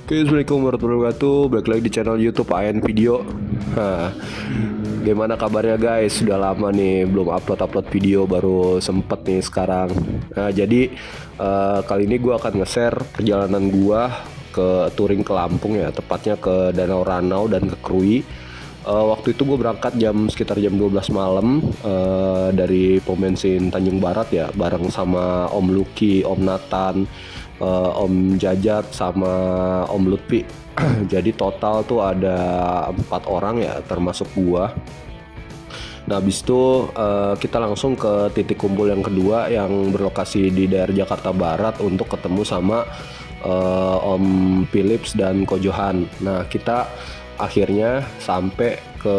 Oke, assalamualaikum warahmatullahi wabarakatuh. Balik lagi di channel YouTube AN Video. Nah, gimana kabarnya guys? Sudah lama nih belum upload video, baru sempet nih sekarang. Nah, jadi kali ini gue akan nge-share perjalanan gue ke touring ke Lampung ya, tepatnya ke Danau Ranau dan ke Krui. Waktu itu gue berangkat sekitar jam 12 malam dari pom bensin Tanjung Barat ya, bareng sama Om Lucky, Om Nathan, Om Jajat sama Om Lutfi. Jadi total tuh ada 4 orang ya, termasuk gua. Nah, habis itu kita langsung ke titik kumpul yang kedua yang berlokasi di daerah Jakarta Barat untuk ketemu sama Om Philips dan Ko Johan. Nah, kita akhirnya sampai ke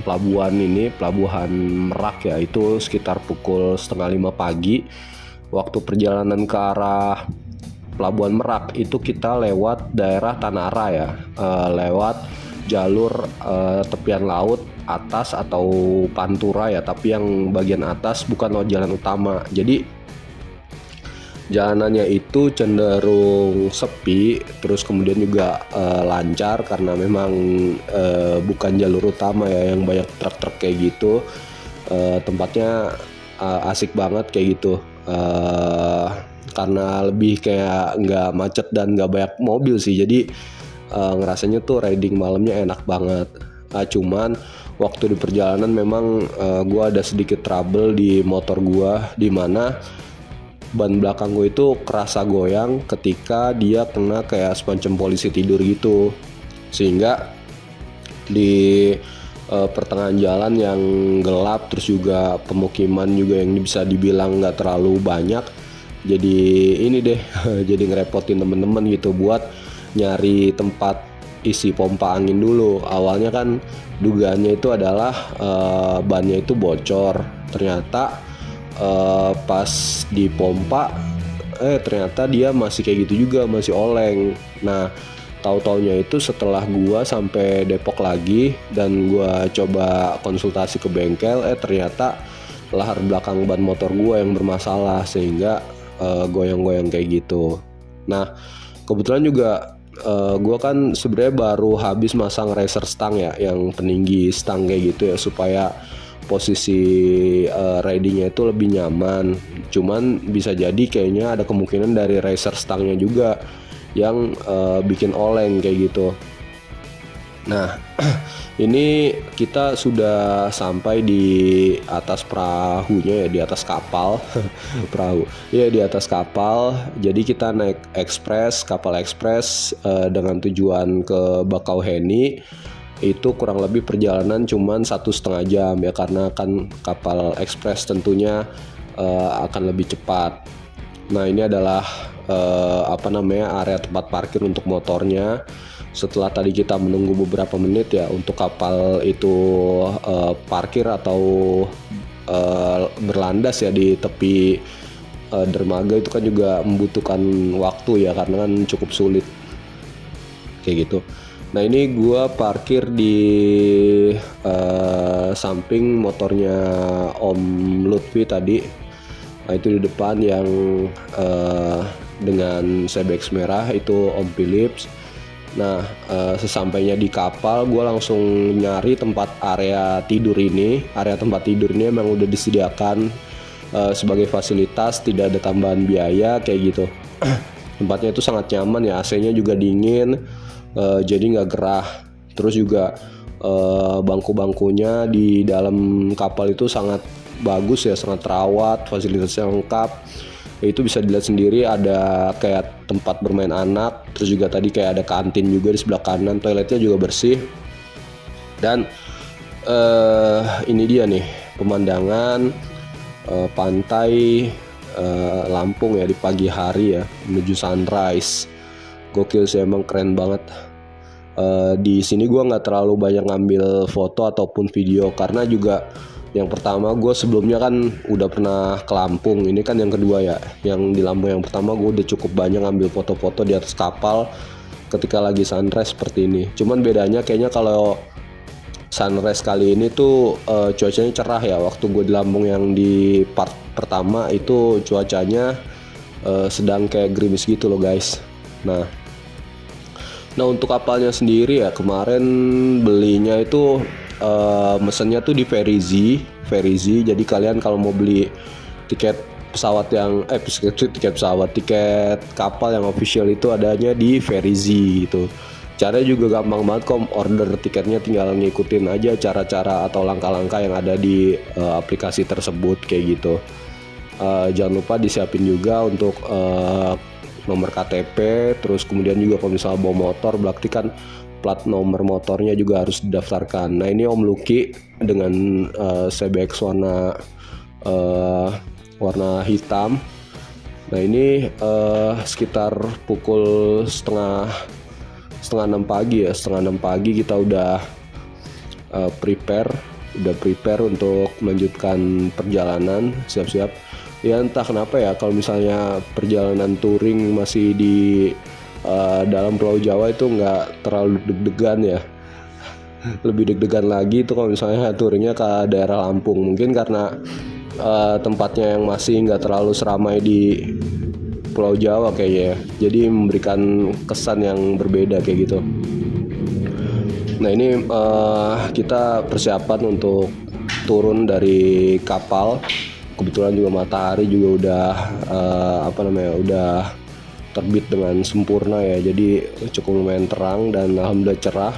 pelabuhan Merak ya, itu sekitar pukul setengah 5 pagi. Waktu perjalanan ke arah Pelabuhan Merak itu kita lewat daerah Tanara ya, lewat jalur tepian laut atas atau Pantura ya, tapi yang bagian atas bukan lewat jalan utama. Jadi jalanannya itu cenderung sepi, terus kemudian juga lancar karena memang bukan jalur utama ya, yang banyak truk-truk kayak gitu. Tempatnya asik banget kayak gitu, karena lebih kayak nggak macet dan nggak banyak mobil sih, jadi ngerasanya tuh riding malamnya enak banget. Cuman waktu di perjalanan memang gue ada sedikit trouble di motor gue, dimana ban belakang gue itu kerasa goyang ketika dia kena kayak semacam polisi tidur gitu, sehingga di pertengahan jalan yang gelap, terus juga pemukiman juga yang bisa dibilang nggak terlalu banyak, jadi ini deh jadi ngerepotin temen-temen gitu buat nyari tempat isi pompa angin dulu. Awalnya kan dugaannya itu adalah bannya itu bocor, ternyata pas dipompa ternyata dia masih kayak gitu juga, masih oleng. Nah, tahu-taunya itu setelah gua sampai Depok lagi dan gua coba konsultasi ke bengkel, ternyata lahar belakang ban motor gua yang bermasalah sehingga goyang-goyang kayak gitu. Nah, kebetulan juga gua kan sebenarnya baru habis masang racer stang ya, yang peninggi stang kayak gitu ya, supaya posisi ridingnya itu lebih nyaman. Cuman bisa jadi kayaknya ada kemungkinan dari racer stangnya juga yang bikin oleng kayak gitu. Nah, ini kita sudah sampai di atas perahunya ya, di atas kapal perahu ya, di atas kapal. Jadi kita naik kapal ekspres dengan tujuan ke Bakauheni. Itu kurang lebih perjalanan cuman 1,5 jam ya, karena kan kapal ekspres tentunya akan lebih cepat. Nah, ini adalah area tempat parkir untuk motornya. Setelah tadi kita menunggu beberapa menit ya untuk kapal itu parkir atau berlandas ya di tepi dermaga, itu kan juga membutuhkan waktu ya, karena kan cukup sulit kayak gitu. Nah, ini gua parkir di samping motornya Om Lutfi tadi. Nah, itu di depan yang dengan Sebex merah itu Om Philips. Nah, sesampainya di kapal gue langsung nyari area tempat tidur ini emang udah disediakan sebagai fasilitas, tidak ada tambahan biaya kayak gitu. Tempatnya itu sangat nyaman ya, AC-nya juga dingin, jadi nggak gerah. Terus juga bangku-bangkunya di dalam kapal itu sangat bagus ya, sangat terawat, fasilitasnya lengkap. Itu bisa dilihat sendiri, ada kayak tempat bermain anak, terus juga tadi kayak ada kantin juga di sebelah kanan, toiletnya juga bersih. Dan ini dia nih pemandangan pantai Lampung ya di pagi hari ya, menuju sunrise. Gokil sih, emang keren banget. Di sini gue nggak terlalu banyak ngambil foto ataupun video, karena juga yang pertama gue sebelumnya kan udah pernah ke Lampung, ini kan yang kedua ya. Yang di Lampung yang pertama gue udah cukup banyak ngambil foto-foto di atas kapal ketika lagi sunrise seperti ini. Cuman bedanya kayaknya kalau sunrise kali ini tuh cuacanya cerah ya. Waktu gue di Lampung yang di part pertama itu cuacanya sedang kayak gerimis gitu loh guys. Nah, untuk kapalnya sendiri ya kemarin belinya itu mesennya tuh di Verizi. Jadi kalian kalau mau beli tiket pesawat tiket kapal yang official itu adanya di Verizi gitu. Caranya juga gampang banget kok, order tiketnya tinggal ngikutin aja cara-cara atau langkah-langkah yang ada di aplikasi tersebut kayak gitu. Jangan lupa disiapin juga untuk nomor KTP, terus kemudian juga kalau misalnya bawa motor berarti kan plat nomor motornya juga harus didaftarkan. Nah ini Om Lucky dengan CBX warna hitam. Nah ini sekitar pukul setengah 6 pagi ya, setengah 6 pagi kita udah prepare untuk melanjutkan perjalanan, siap-siap. Ya entah kenapa ya kalau misalnya perjalanan touring masih di dalam Pulau Jawa itu nggak terlalu deg-degan ya. Lebih deg-degan lagi itu kalau misalnya touringnya ke daerah Lampung, mungkin karena tempatnya yang masih nggak terlalu seramai di Pulau Jawa kayaknya, jadi memberikan kesan yang berbeda kayak gitu. Nah ini kita persiapan untuk turun dari kapal. Kebetulan juga matahari juga udah udah terbit dengan sempurna ya, jadi cukup lumayan terang dan alhamdulillah cerah.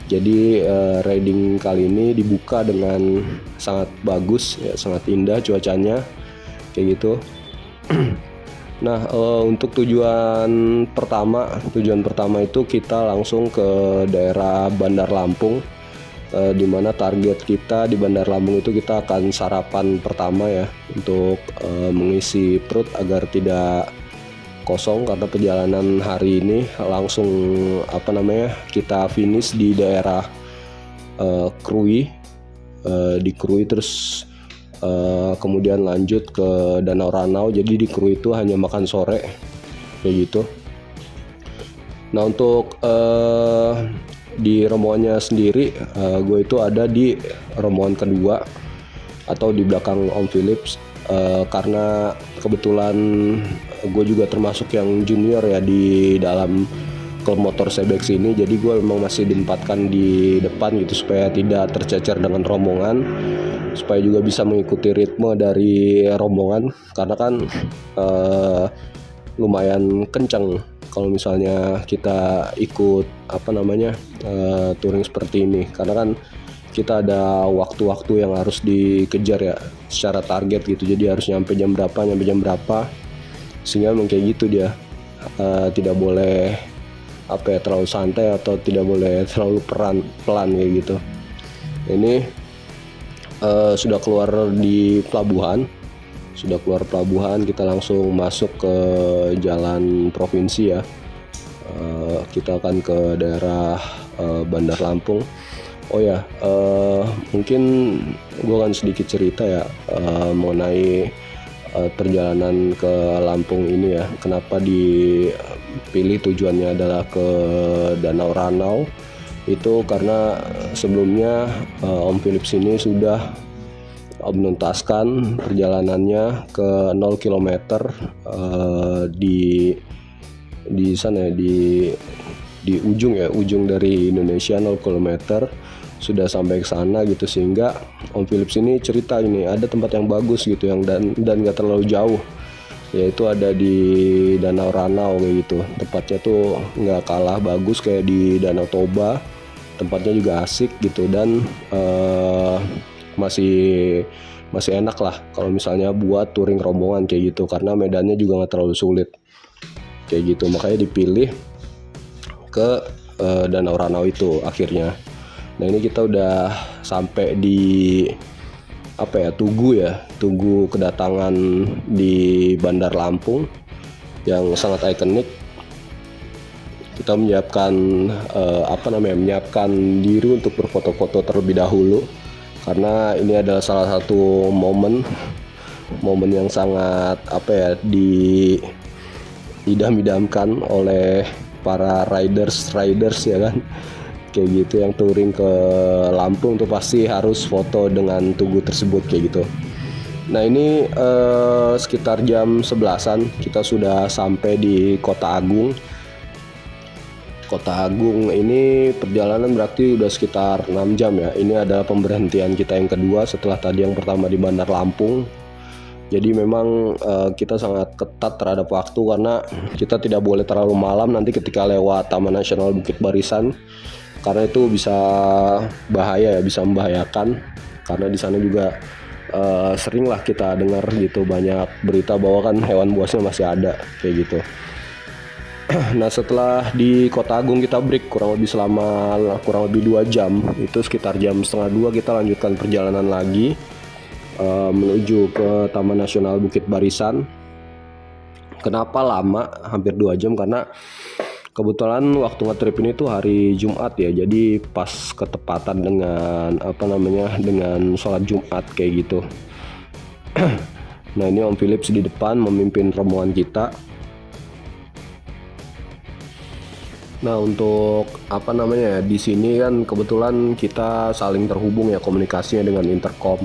Jadi riding kali ini dibuka dengan sangat bagus ya, sangat indah cuacanya kayak gitu. Nah untuk tujuan pertama itu kita langsung ke daerah Bandar Lampung, di mana target kita di Bandar Lampung itu kita akan sarapan pertama ya, untuk mengisi perut agar tidak kosong, karena perjalanan hari ini langsung kita finish di daerah Krui, di Krui terus kemudian lanjut ke Danau Ranau. Jadi di Krui itu hanya makan sore kayak gitu. Nah untuk di rombongannya sendiri, gue itu ada di rombongan kedua atau di belakang Om Philips, karena kebetulan gue juga termasuk yang junior ya di dalam klub motor CBX ini. Jadi gue memang masih ditempatkan di depan gitu supaya tidak tercecer dengan rombongan, supaya juga bisa mengikuti ritme dari rombongan, karena kan lumayan kencang kalau misalnya kita ikut touring seperti ini, karena kan kita ada waktu-waktu yang harus dikejar ya secara target gitu. Jadi harus nyampe jam berapa, sehingga memang kayak gitu dia, tidak boleh terlalu santai atau tidak boleh terlalu pelan kayak gitu. Ini sudah keluar pelabuhan, kita langsung masuk ke jalan provinsi ya. Kita akan ke daerah Bandar Lampung. Oh ya, mungkin gue akan sedikit cerita ya mengenai perjalanan ke Lampung ini ya. Kenapa dipilih tujuannya adalah ke Danau Ranau? Itu karena sebelumnya Om Philips ini sudah menuntaskan perjalanannya ke 0 km di sana ya, di ujung dari Indonesia 0 km sudah sampai ke sana gitu, sehingga Om Philips ini cerita ini ada tempat yang bagus gitu yang dan gak terlalu jauh, yaitu ada di Danau Ranau kayak gitu. Tempatnya tuh nggak kalah bagus kayak di Danau Toba, tempatnya juga asik gitu, dan masih enak lah kalau misalnya buat touring rombongan kayak gitu, karena medannya juga nggak terlalu sulit kayak gitu. Makanya dipilih ke Danau Ranau itu akhirnya. Nah ini kita udah sampai di Tugu kedatangan di Bandar Lampung yang sangat ikonik. Kita menyiapkan menyiapkan diri untuk berfoto-foto terlebih dahulu, karena ini adalah salah satu momen yang sangat diidam-idamkan oleh para riders ya kan, kayak gitu, yang touring ke Lampung tuh pasti harus foto dengan tugu tersebut kayak gitu. Nah ini sekitar jam 11-an kita sudah sampai di Kota Agung. Kota Agung ini perjalanan berarti udah sekitar 6 jam ya. Ini adalah pemberhentian kita yang kedua setelah tadi yang pertama di Bandar Lampung. Jadi memang kita sangat ketat terhadap waktu karena kita tidak boleh terlalu malam nanti ketika lewat Taman Nasional Bukit Barisan, karena itu bisa bahaya ya, bisa membahayakan. Karena di sana juga seringlah kita dengar gitu banyak berita bahwa kan hewan buasnya masih ada kayak gitu. Nah setelah di Kota Agung kita break kurang lebih 2 jam, itu sekitar jam setengah 2 kita lanjutkan perjalanan lagi menuju ke Taman Nasional Bukit Barisan. Kenapa lama hampir 2 jam? Karena kebetulan waktu nge-trip ini tuh hari Jumat ya, jadi pas ketepatan dengan dengan sholat Jumat kayak gitu. Nah ini Om Philips di depan memimpin rombongan kita. Nah untuk di sini kan kebetulan kita saling terhubung ya komunikasinya dengan intercom.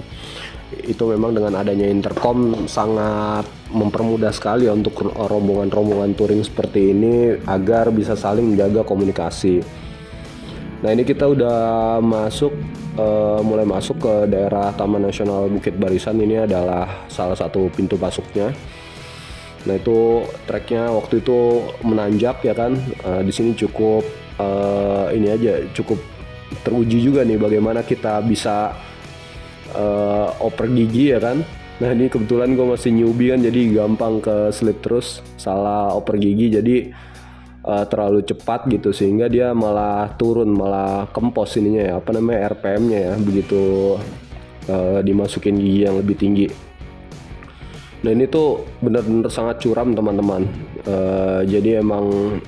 Itu memang dengan adanya intercom sangat mempermudah sekali ya untuk rombongan touring seperti ini agar bisa saling menjaga komunikasi. Nah ini kita udah mulai masuk ke daerah Taman Nasional Bukit Barisan. Ini adalah salah satu pintu masuknya. Nah itu treknya waktu itu menanjak ya kan. Di sini cukup cukup teruji juga nih bagaimana kita bisa oper gigi ya kan. Nah ini kebetulan gue masih newbie kan, jadi gampang ke slip terus, salah oper gigi jadi terlalu cepat gitu sehingga dia malah kempos ininya ya RPM-nya ya begitu dimasukin gigi yang lebih tinggi. Nah ini tuh benar-benar sangat curam teman-teman. Jadi emang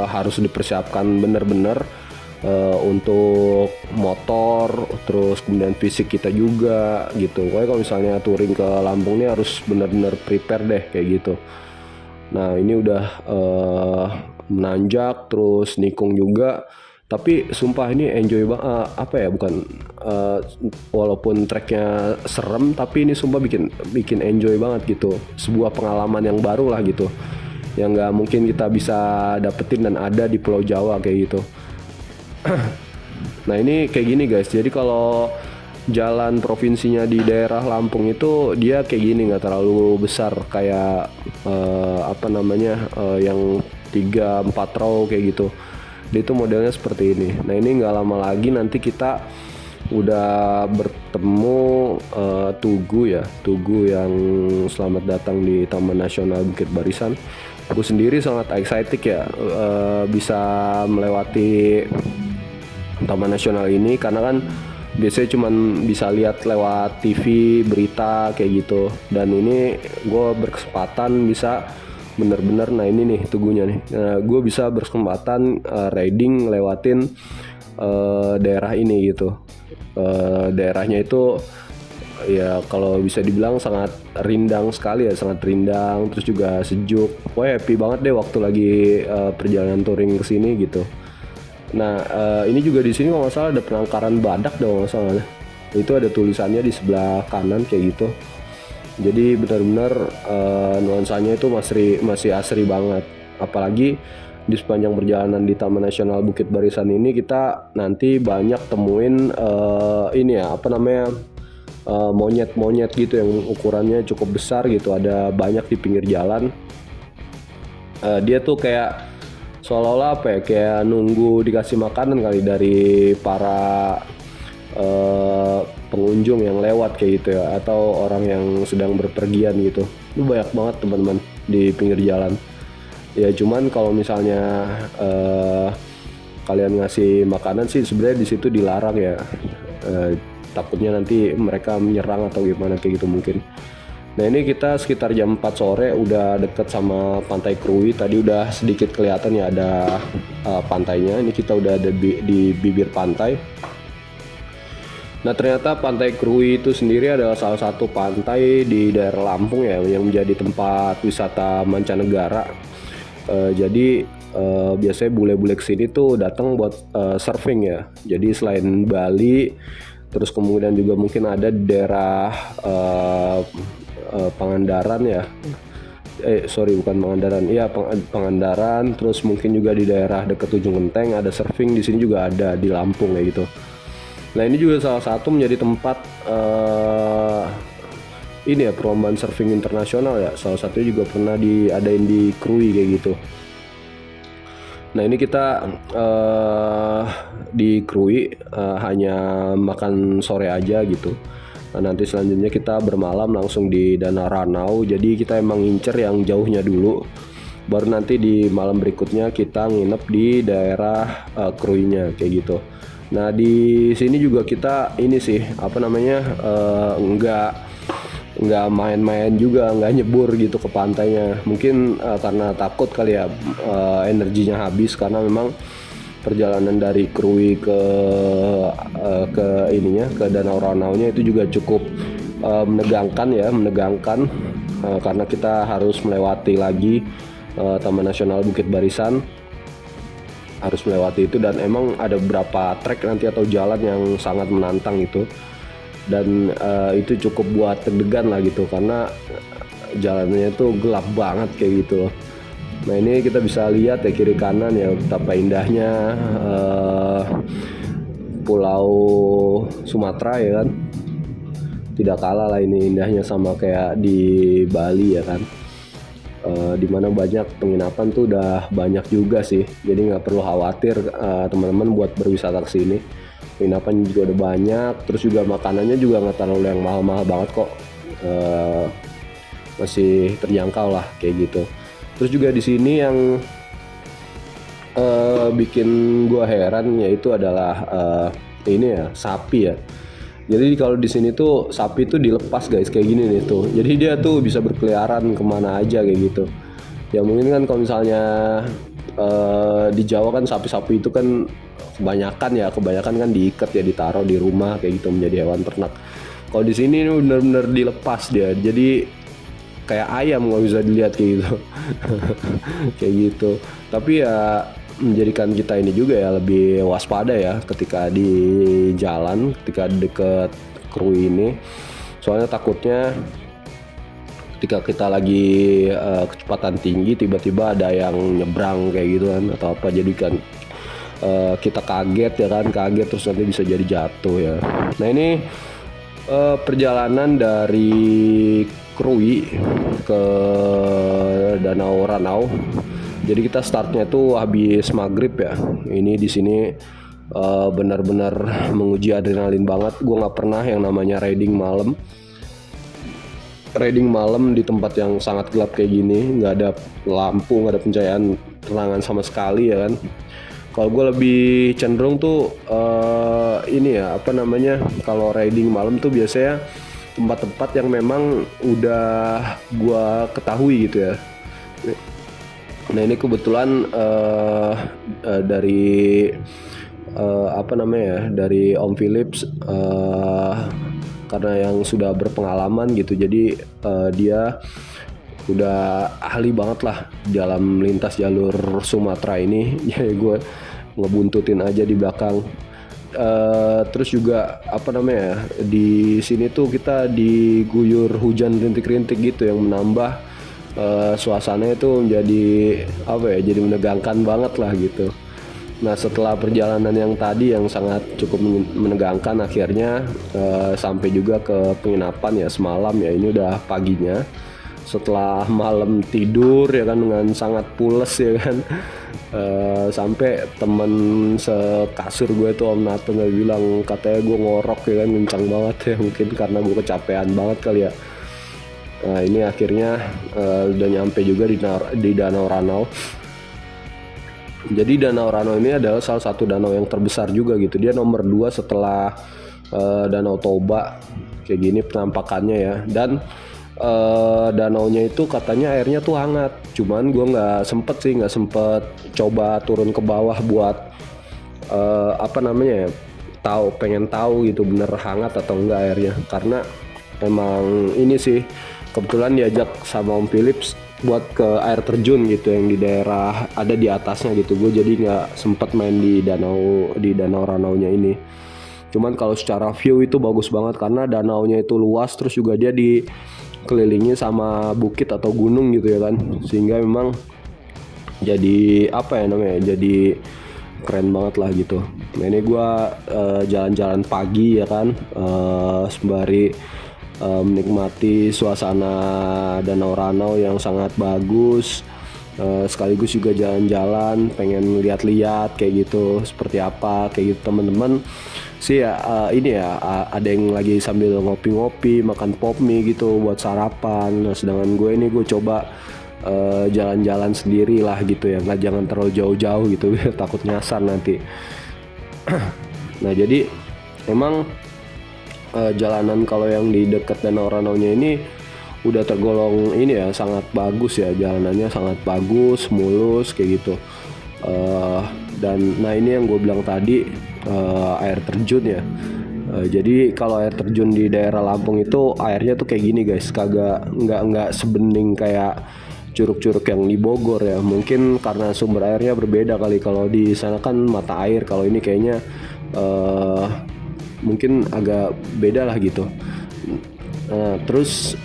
harus dipersiapkan benar-benar untuk motor, terus kemudian fisik kita juga gitu. Pokoknya kalau misalnya touring ke Lampung ini harus benar-benar prepare deh kayak gitu. Nah ini udah menanjak terus nikung juga, tapi sumpah ini enjoy banget. Walaupun treknya serem, tapi ini sumpah bikin enjoy banget gitu. Sebuah pengalaman yang baru lah gitu, yang nggak mungkin kita bisa dapetin dan ada di Pulau Jawa kayak gitu. Nah ini kayak gini guys, jadi kalau jalan provinsinya di daerah Lampung itu dia kayak gini, nggak terlalu besar kayak yang 3-4 row kayak gitu. Dia itu modelnya seperti ini. Nah ini nggak lama lagi nanti kita udah bertemu Tugu yang selamat datang di Taman Nasional Bukit Barisan. Aku sendiri sangat excited ya bisa melewati Taman Nasional ini, karena kan biasanya cuman bisa lihat lewat TV, berita kayak gitu, dan ini gue berkesempatan bisa bener-bener, nah ini nih Tugunya nih, gue bisa berkesempatan riding lewatin daerah ini gitu. Daerahnya itu ya kalau bisa dibilang sangat rindang sekali ya, sangat rindang, terus juga sejuk. Pokoknya happy banget deh waktu lagi perjalanan touring kesini gitu. Nah ini juga di sini kalau nggak salah ada penangkaran badak dong nggak salah. Itu ada tulisannya di sebelah kanan kayak gitu. Jadi benar-benar nuansanya itu masih asri banget. Apalagi di sepanjang perjalanan di Taman Nasional Bukit Barisan ini kita nanti banyak temuin monyet-monyet gitu yang ukurannya cukup besar gitu. Ada banyak di pinggir jalan. Dia tuh kayak seolah-olah kayak nunggu dikasih makanan kali dari para pengunjung yang lewat kayak gitu ya, atau orang yang sedang berpergian gitu. Itu banyak banget teman-teman di pinggir jalan. Ya cuman kalau misalnya kalian ngasih makanan sih sebenarnya di situ dilarang ya. Takutnya nanti mereka menyerang atau gimana kayak gitu mungkin. Nah ini kita sekitar jam 4 sore udah deket sama Pantai Krui. Tadi udah sedikit kelihatan ya ada pantainya. Ini kita udah ada di bibir pantai. Nah ternyata Pantai Krui itu sendiri adalah salah satu pantai di daerah Lampung ya, yang menjadi tempat wisata mancanegara. Jadi biasanya bule-bule kesini tuh datang buat surfing ya. Jadi selain Bali, terus kemudian juga mungkin ada di daerah Pangandaran ya, sorry bukan Pangandaran, iya Pangandaran, terus mungkin juga di daerah dekat Ujung Genteng ada surfing, di sini juga ada di Lampung kayak gitu. Nah ini juga salah satu menjadi tempat ini ya perlombaan surfing internasional ya, salah satunya juga pernah diadain di Krui kayak gitu. Nah ini kita di Krui hanya makan sore aja gitu. Nah, nanti selanjutnya kita bermalam langsung di Danau Ranau. Jadi kita emang ngincer yang jauhnya dulu. Baru nanti di malam berikutnya kita nginep di daerah Kruinya kayak gitu. Nah di sini juga kita ini sih apa namanya nggak main-main juga, nggak nyebur gitu ke pantainya. Mungkin karena takut kali ya energinya habis, karena memang perjalanan dari Krui ke ininya ke Danau Ranaunya itu juga cukup menegangkan karena kita harus melewati lagi Taman Nasional Bukit Barisan, harus melewati itu, dan emang ada beberapa trek nanti atau jalan yang sangat menantang itu, dan itu cukup buat deg-degan lah gitu karena jalannya itu gelap banget kayak gitu. Nah ini kita bisa lihat ya kiri kanan ya betapa indahnya Pulau Sumatera ya kan. Tidak kalah lah ini indahnya sama kayak di Bali ya kan. Dimana banyak penginapan tuh udah banyak juga sih. Jadi nggak perlu khawatir teman-teman buat berwisata ke sini. Penginapan juga udah banyak. Terus juga makanannya juga nggak terlalu yang mahal-mahal banget kok. Masih terjangkau lah kayak gitu. Terus juga di sini yang bikin gua heran yaitu adalah ini ya sapi ya. Jadi kalau di sini tuh sapi tuh dilepas guys kayak gini nih tuh. Jadi dia tuh bisa berkeliaran kemana aja kayak gitu. Ya mungkin kan kalau misalnya di Jawa kan sapi-sapi itu kan kebanyakan kan diikat ya, ditaruh di rumah kayak gitu menjadi hewan ternak. Kalau di sini benar-benar dilepas dia. Jadi kayak ayam nggak bisa dilihat kayak gitu. Kayak gitu. Tapi ya menjadikan kita ini juga ya lebih waspada ya ketika di jalan, ketika deket Krui ini. Soalnya takutnya ketika kita lagi kecepatan tinggi tiba-tiba ada yang nyebrang kayak gitu kan atau apa, jadi kan kita kaget terus nanti bisa jadi jatuh ya. Nah ini perjalanan dari Krui ke Danau Ranau. Jadi kita startnya tuh habis maghrib ya. Ini di sini benar-benar menguji adrenalin banget. Gue nggak pernah yang namanya riding malam di tempat yang sangat gelap kayak gini. Nggak ada lampu, nggak ada pencahayaan terangan sama sekali ya kan. Kalau gue lebih cenderung tuh ini ya apa namanya, kalau riding malam tuh biasanya tempat-tempat yang memang udah gue ketahui gitu ya. Nah ini kebetulan dari apa namanya dari Om Philips, karena yang sudah berpengalaman gitu, jadi dia udah ahli banget lah dalam lintas jalur Sumatera ini. Jadi gue ngebuntutin aja di belakang. Terus juga apa namanya di sini tuh kita diguyur hujan rintik-rintik gitu yang menambah suasananya itu menjadi apa ya, jadi menegangkan banget lah gitu. Nah setelah perjalanan yang tadi yang sangat cukup menegangkan, akhirnya sampai juga ke penginapan ya semalam ya. Ini udah paginya setelah malam tidur ya kan dengan sangat pules ya kan. Sampai temen sekasur gue tuh Om Nato nggak bilang, katanya gue ngorok ya kan kencang banget ya, mungkin karena gue kecapean banget kali ya. Nah ini akhirnya udah nyampe juga di Danau Ranau. Jadi Danau Ranau ini adalah salah satu danau yang terbesar juga gitu. Dia nomor 2 setelah Danau Toba kayak gini penampakannya ya. Dan danaunya itu katanya airnya tuh hangat. Cuman gue nggak sempet coba turun ke bawah buat apa namanya ya, pengen tahu gitu bener hangat atau enggak airnya. Karena emang ini sih kebetulan diajak sama Om Philips buat ke air terjun gitu yang di daerah ada di atasnya gitu. Gue jadi nggak sempet main di danau Ranaunya ini. Cuman kalau secara view itu bagus banget karena danaunya itu luas, terus juga dia kelilingi sama bukit atau gunung gitu ya kan, sehingga memang jadi apa ya namanya, jadi keren banget lah gitu. Nah ini gue jalan-jalan pagi ya kan, sembari menikmati suasana Danau Ranau yang sangat bagus. Sekaligus juga jalan-jalan, pengen lihat-lihat kayak gitu seperti apa kayak gitu. Teman-teman sih ya, ini ya, ada yang lagi sambil ngopi-ngopi makan pop mie gitu buat sarapan. Nah, sedangkan gue ini gue coba jalan-jalan sendiri lah gitu ya, nggak, jangan terlalu jauh-jauh gitu takut nyasar nanti. Nah jadi emang jalanan kalau yang di dekat Danau Ranau-nya ini udah tergolong ini ya, sangat bagus ya, jalanannya sangat bagus, mulus kayak gitu. Dan nah ini yang gue bilang tadi, air terjun ya. Jadi kalau air terjun di daerah Lampung itu airnya tuh kayak gini guys, nggak sebening kayak curug-curug yang di Bogor ya. Mungkin karena sumber airnya berbeda kali, kalau di sana kan mata air, kalau ini kayaknya mungkin agak beda lah gitu. Terus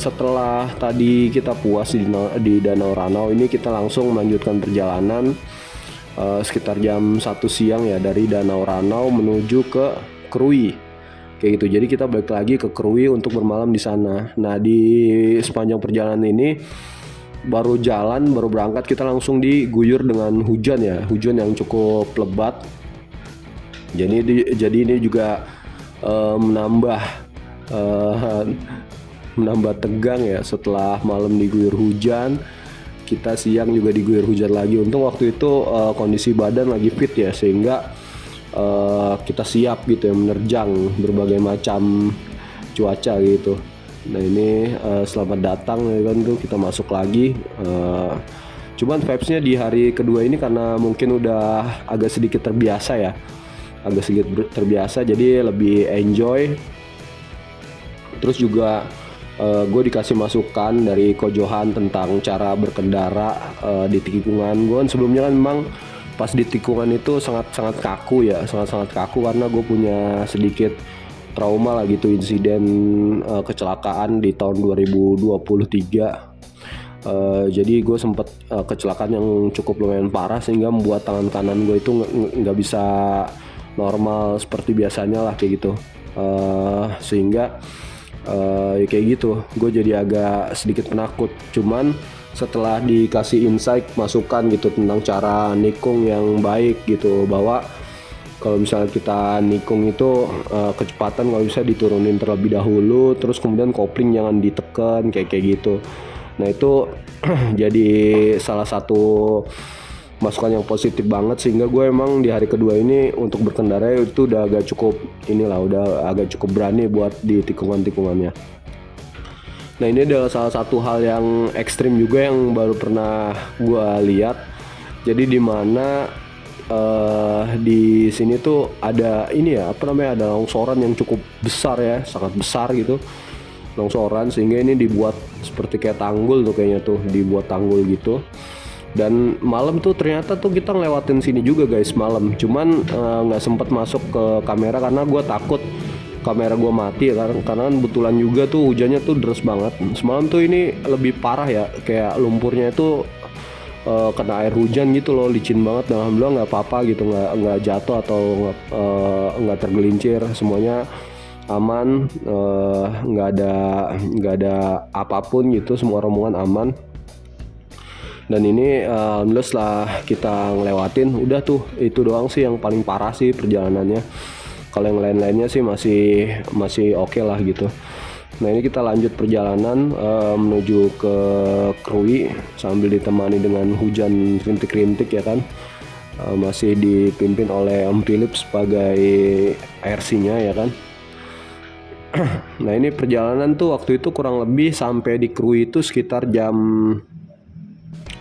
setelah tadi kita puas di Danau Ranau ini, kita langsung melanjutkan perjalanan sekitar jam 1 siang ya, dari Danau Ranau menuju ke Krui kayak gitu. Jadi kita balik lagi ke Krui untuk bermalam di sana. Nah di sepanjang perjalanan ini baru berangkat kita langsung diguyur dengan hujan ya, hujan yang cukup lebat. Jadi ini juga menambah tegang ya, setelah malam diguyur hujan, kita siang juga diguyur hujan lagi. Untung waktu itu kondisi badan lagi fit ya, sehingga kita siap gitu ya menerjang berbagai macam cuaca gitu. Nah ini selamat datang ya kan tuh, kita masuk lagi. Cuman vibesnya di hari kedua ini karena mungkin udah agak sedikit terbiasa, jadi lebih enjoy. Terus juga gue dikasih masukan dari Ko Johan tentang cara berkendara di tikungan. Gue sebelumnya kan memang pas di tikungan itu sangat kaku ya, sangat kaku, karena gue punya sedikit trauma lah gitu, insiden kecelakaan di tahun 2023. Jadi gue sempet kecelakaan yang cukup lumayan parah, sehingga membuat tangan kanan gue itu nggak bisa normal seperti biasanya lah kayak gitu. Sehingga ya kayak gitu, gue jadi agak sedikit penakut. Cuman setelah dikasih insight, masukan gitu tentang cara nikung yang baik gitu, bahwa kalau misalnya kita nikung itu kecepatan kalau bisa diturunin terlebih dahulu, terus kemudian kopling jangan ditekan kayak gitu. Nah itu jadi salah satu masukan yang positif banget, sehingga gue emang di hari kedua ini untuk berkendara itu udah agak cukup berani buat di tikungan-tikungannya. Nah ini adalah salah satu hal yang ekstrim juga yang baru pernah gue lihat. Jadi di mana di sini tuh ada ada longsoran yang cukup besar ya, sangat besar gitu longsoran, sehingga ini dibuat seperti kayak tanggul tuh, kayaknya tuh dibuat tanggul gitu. Dan malam tuh ternyata tuh kita ngelewatin sini juga guys malam, cuman nggak sempet masuk ke kamera karena gue takut kamera gue mati ya, karena kebetulan juga tuh hujannya tuh deras banget. Semalam tuh ini lebih parah ya, kayak lumpurnya itu kena air hujan gitu loh, licin banget. Dan alhamdulillah nggak apa-apa gitu, nggak jatuh atau nggak tergelincir, semuanya aman, nggak ada apapun gitu, semua rombongan aman. Dan ini alhamdulillah setelah kita ngelewatin, udah tuh itu doang sih yang paling parah sih perjalanannya. Kalau yang lain-lainnya sih masih oke lah gitu. Nah ini kita lanjut perjalanan menuju ke Krui sambil ditemani dengan hujan rintik-rintik ya kan. Masih dipimpin oleh Om Philip sebagai RC-nya ya kan. Nah ini perjalanan tuh waktu itu kurang lebih sampai di Krui itu sekitar jam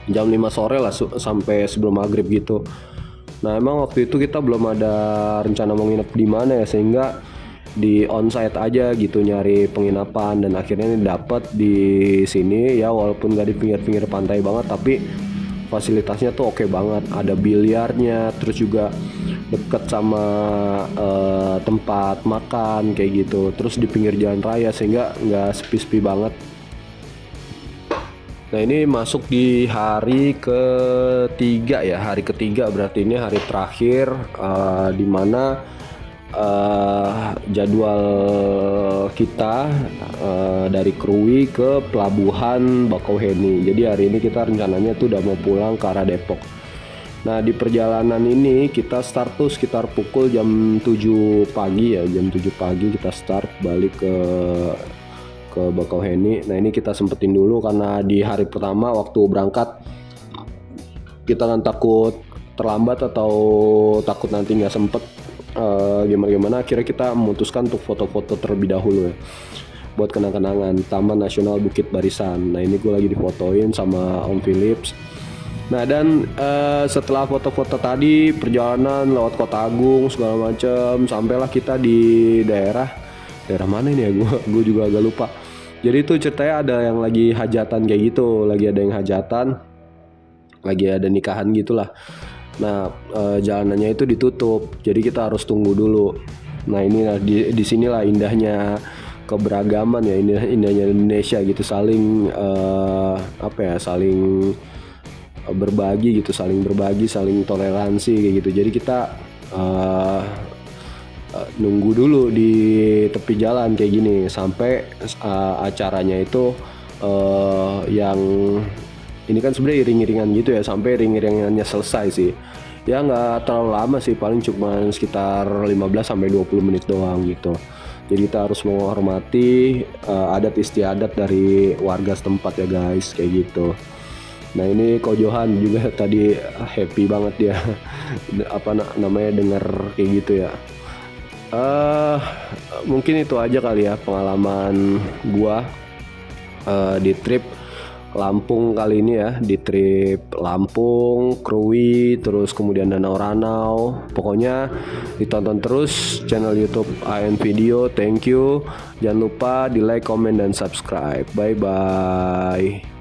5 sore lah, sampai sebelum maghrib gitu. Nah emang waktu itu kita belum ada rencana mau nginep di mana ya, sehingga di onsite aja gitu nyari penginapan, dan akhirnya ini dapat di sini ya, walaupun gak di pinggir-pinggir pantai banget, tapi fasilitasnya tuh oke banget. Ada biliarnya, terus juga deket sama tempat makan kayak gitu, terus di pinggir jalan raya, sehingga nggak sepi-sepi banget. Nah ini masuk di hari ketiga ya, hari ketiga berarti ini hari terakhir di mana jadwal kita dari Krui ke pelabuhan Bakauheni. Jadi hari ini kita rencananya tuh udah mau pulang ke arah Depok. Nah di perjalanan ini kita start tuh sekitar pukul jam 7 pagi ya, jam 7 pagi kita start balik ke Bakauheni. Nah ini kita sempetin dulu karena di hari pertama waktu berangkat kita kan takut terlambat atau takut nanti nggak sempet gimana akhirnya kita memutuskan untuk foto-foto terlebih dahulu ya buat kenang-kenangan Taman Nasional Bukit Barisan. Nah ini gue lagi difotoin sama Om Philips. Nah dan setelah foto-foto tadi perjalanan lewat Kota Agung segala macam, sampailah kita di daerah mana ini ya, gue juga agak lupa. Jadi itu ceritanya ada yang lagi hajatan kayak gitu, lagi ada yang hajatan, lagi ada nikahan gitulah. Nah jalanannya itu ditutup, jadi kita harus tunggu dulu. Nah inilah di sinilah indahnya keberagaman ya, indahnya Indonesia gitu, saling saling berbagi gitu, saling toleransi kayak gitu. Jadi kita nunggu dulu di tepi jalan kayak gini sampai acaranya itu yang ini kan sebenarnya iring-iringan gitu ya, sampai iring-iringannya selesai sih. Ya nggak terlalu lama sih, paling cuma sekitar 15-20 menit doang gitu. Jadi kita harus menghormati adat istiadat dari warga setempat ya guys, kayak gitu. Nah ini Ko Johan juga tadi happy banget dia namanya denger kayak gitu ya. Mungkin itu aja kali ya pengalaman gua di trip Lampung kali ini ya, di trip Lampung, Krui, terus kemudian Danau Ranau. Pokoknya ditonton terus channel YouTube AN Video. Thank you. Jangan lupa di like, comment, dan subscribe. Bye bye.